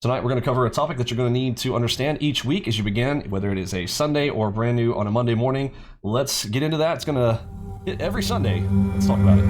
Tonight, we're going to cover a topic that you're going to need to understand each week as you begin, whether it is a Sunday or brand new on a Monday morning. Let's get into that. It's going to hit every Sunday. Let's talk about it.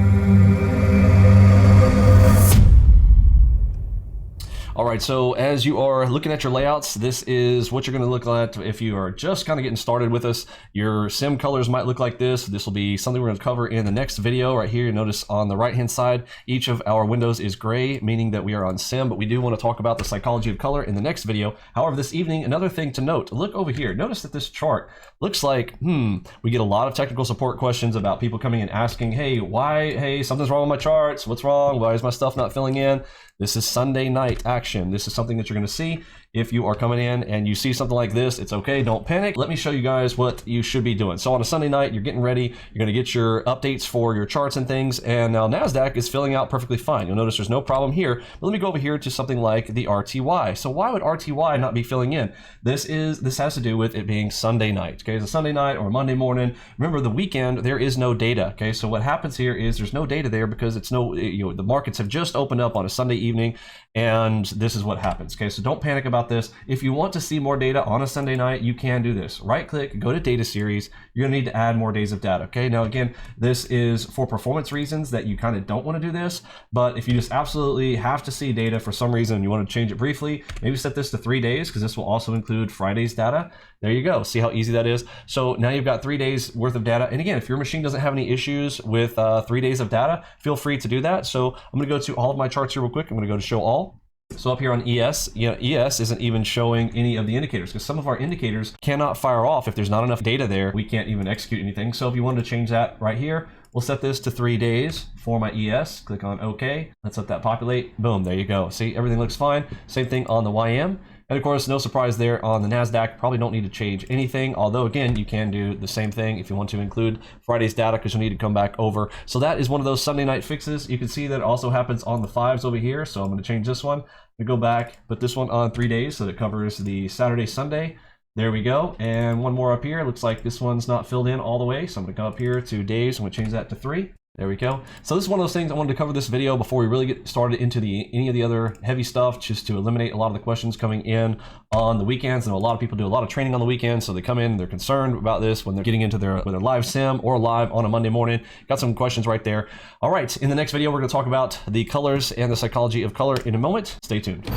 All right, so as you are looking at your layouts, this is what you're going to look at if you are just kind of getting started with us. Your sim colors might look like this. This will be something we're going to cover in the next video right here. You notice on the right-hand side, each of our windows is gray, meaning that we are on sim, but we do want to talk about the psychology of color in the next video. However, this evening, another thing to note, look over here. Notice that this chart looks like, we get a lot of technical support questions about people coming and asking, hey, something's wrong with my charts. What's wrong? Why is my stuff not filling in? This is Sunday night action. This is something that you're going to see. If you are coming in and you see something like this, it's okay, don't panic. Let me show you guys what you should be doing. So on a Sunday night, you're getting ready, you're gonna get your updates for your charts and things, and now NASDAQ is filling out perfectly fine. You'll notice there's no problem here, but let me go over here to something like the RTY. So why would RTY not be filling in? This has to do with it being Sunday night, okay? It's a Sunday night or Monday morning. Remember, the weekend, there is no data, okay? So what happens here is there's no data there because it's the markets have just opened up on a Sunday evening, and this is what happens, okay? So don't panic about this. If you want to see more data on a Sunday night, you can do this. Right click, go to data series. You're gonna need to add more days of data, okay? Now again, this is for performance reasons that you kind of don't want to do this, but if you just absolutely have to see data for some reason and you want to change it briefly, maybe set this to 3 days because this will also include Friday's data. There you go. See how easy that is? So now you've got 3 days worth of data. And again, if your machine doesn't have any issues with 3 days of data, feel free to do that. So I'm gonna go to all of my charts here real quick. I'm gonna go to show all. So up here on ES, ES isn't even showing any of the indicators because some of our indicators cannot fire off. If there's not enough data there, we can't even execute anything. So if you wanted to change that right here, we'll set this to 3 days for my ES. Click on OK. Let's let that populate. Boom, there you go. See, everything looks fine. Same thing on the YM. And of course, no surprise there on the NASDAQ, probably don't need to change anything. Although again, you can do the same thing if you want to include Friday's data because you'll need to come back over. So that is one of those Sunday night fixes. You can see that it also happens on the 5s over here. So I'm gonna change this one. I'm gonna go back, put this one on 3 days so that it covers the Saturday, Sunday. There we go. And one more up here. Looks like this one's not filled in all the way. So I'm gonna come up here to days. I'm gonna change that to 3. There we go. So this is one of those things I wanted to cover this video before we really get started into any of the other heavy stuff, just to eliminate a lot of the questions coming in on the weekends. I know a lot of people do a lot of training on the weekends, so they come in, they're concerned about this when they're getting into their live sim or live on a Monday morning. Got some questions right there. All right, in the next video, we're going to talk about the colors and the psychology of color in a moment. Stay tuned.